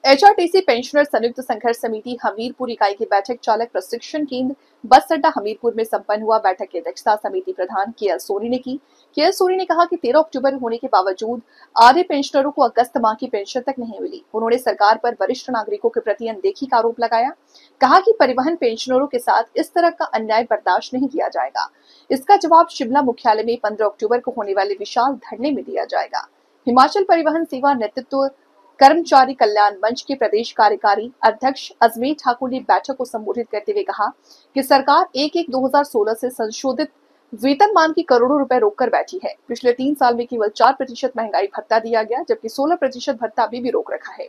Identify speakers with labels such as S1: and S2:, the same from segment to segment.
S1: HRTC pensioner संयुक्त संघर्ष समिति हमीरपुर इकाई की बैठक चालक प्रशिक्षण केंद्र बस अड्डा हमीरपुर में संपन्न हुआ। बैठक की अध्यक्षता समिति प्रधान केएल सोनी ने की। केएल सोनी ने कहा कि 13 अक्टूबर होने के बावजूद आधे पेंशनरों को अगस्त माह की पेंशन तक नहीं मिली। उन्होंने सरकार पर वरिष्ठ नागरिकों के प्रति अनदेखी का आरोप लगाया। कहा कि परिवहन पेंशनरों के साथ इस तरह का अन्याय बर्दाश्त नहीं किया जाएगा। इसका जवाब शिमला मुख्यालय में 15 अक्टूबर को होने वाले विशाल धरने में दिया जाएगा। हिमाचल परिवहन सेवा नेतृत्व कर्मचारी कल्याण मंच के प्रदेश कार्यकारी अध्यक्ष अजमेर ठाकुर ने बैठक को संबोधित करते हुए कहा कि सरकार 1/1/2016 से संशोधित वेतनमान की करोड़ों रुपए रोककर बैठी है। पिछले 3 साल में केवल 4% महंगाई भत्ता दिया गया, जबकि 16% भत्ता अभी भी रोक रखा है।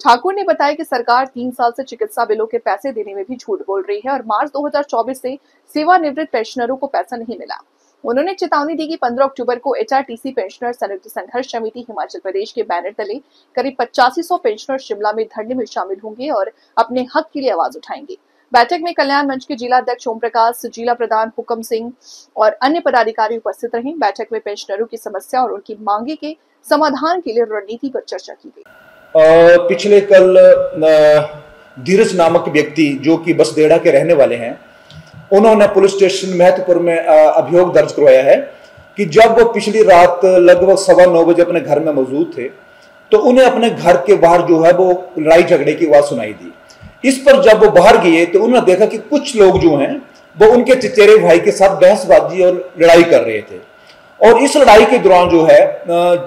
S1: ठाकुर ने बताया कि सरकार 3 साल से चिकित्सा बिलों के पैसे देने में भी झूठ बोल रही है और मार्च 2024 से सेवानिवृत्त पेंशनरों को पैसा नहीं मिला। उन्होंने चेतावनी दी कि 15 अक्टूबर को एचआरटीसी पेंशनर संयुक्त संघर्ष समिति हिमाचल प्रदेश के बैनर तले करीब 8500 पेंशनर शिमला में धरने में शामिल होंगे और अपने हक के लिए आवाज उठाएंगे। बैठक में कल्याण मंच के जिला अध्यक्ष ओम प्रकाश, जिला प्रधान हुक्म सिंह और अन्य पदाधिकारी उपस्थित रहे। बैठक में पेंशनरों की समस्या और उनकी मांगे के समाधान के लिए रणनीति पर चर्चा की गई।
S2: पिछले कल धीरज नामक व्यक्ति जो कि बसदेड़ा के रहने वाले हैं, उन्होंने पुलिस स्टेशन महत्वपुर में अभियोग दर्ज करवाया है कि जब वो पिछली रात लगभग 9:15 बजे अपने घर में मौजूद थे तो उन्हें अपने घर के बाहर जो है वो लड़ाई झगड़े की आवाज सुनाई दी। इस पर जब वो बाहर गए तो उन्होंने देखा कि कुछ लोग जो हैं वो उनके चचेरे भाई के साथ बहसबाजी और लड़ाई कर रहे थे। और इस लड़ाई के दौरान जो है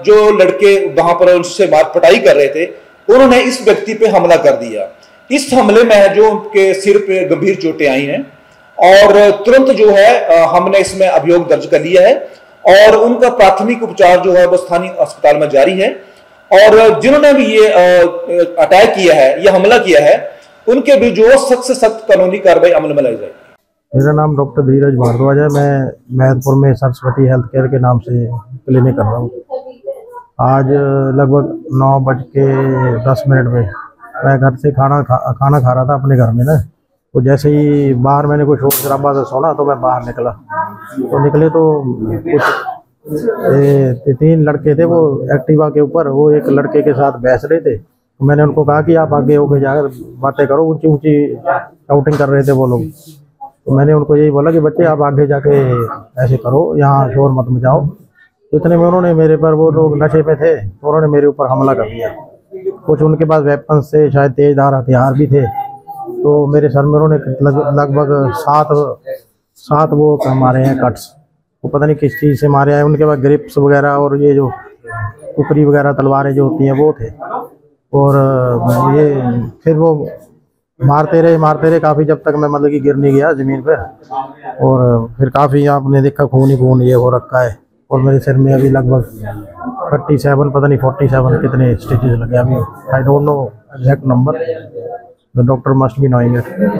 S2: जो लड़के वहां पर उनसे मार पिटाई कर रहे थे, उन्होंने इस व्यक्ति पे हमला कर दिया। इस हमले में जो उनके सिर पे गंभीर चोटें आई हैं और तुरंत जो है हमने इसमें अभियोग दर्ज कर लिया है और उनका प्राथमिक उपचार जो है वो स्थानीय अस्पताल में जारी है। और जिन्होंने भी ये अटैक किया है, ये हमला किया है, उनके भी जो सख्त से सख्त कानूनी कार्रवाई अमल में लाई जाएगी।
S3: मेरा नाम डॉक्टर धीरज भारद्वाज है। मैं महतपुर में सरस्वती हेल्थ केयर के नाम से क्लिनिक कर रहा हूँ। आज लगभग 9:10 में मैं घर से खाना खा रहा था अपने घर में ना, तो जैसे ही बाहर मैंने कुछ शोर शराबा से सुना तो मैं बाहर निकला। तो निकले तो कुछ 3 लड़के थे, वो एक्टिवा के ऊपर वो एक लड़के के साथ बहस रहे थे। तो मैंने उनको कहा कि आप आगे होके जाकर बातें करो। ऊंची ऊंची शाउटिंग कर रहे थे वो लोग। तो मैंने उनको यही बोला कि बच्चे आप आगे जाके ऐसे करो, यहाँ शोर मत मचाओ। तो इतने में उन्होंने मेरे पर, वो लोग नशे पे थे, तो उन्होंने मेरे ऊपर हमला कर दिया। कुछ उनके पास वेपन से शायद तेजधार हथियार भी थे। तो मेरे सर में उन्होंने लगभग 7 वो मारे हैं कट्स। वो पता नहीं किस चीज़ से मारे हैं। उनके पास ग्रिप्स वगैरह और ये जो कुपरी वगैरह तलवारें जो होती हैं वो थे। और ये फिर वो मारते रहे काफ़ी, जब तक मैं मतलब कि गिर नहीं गया ज़मीन पर। और फिर काफ़ी आपने देखा खून ही खून ये हो रखा है। और मेरे सिर में अभी लगभग 37 पता नहीं 47 कितने स्टिचेस लगे अभी। I don't know exact number, the doctor must be knowing it.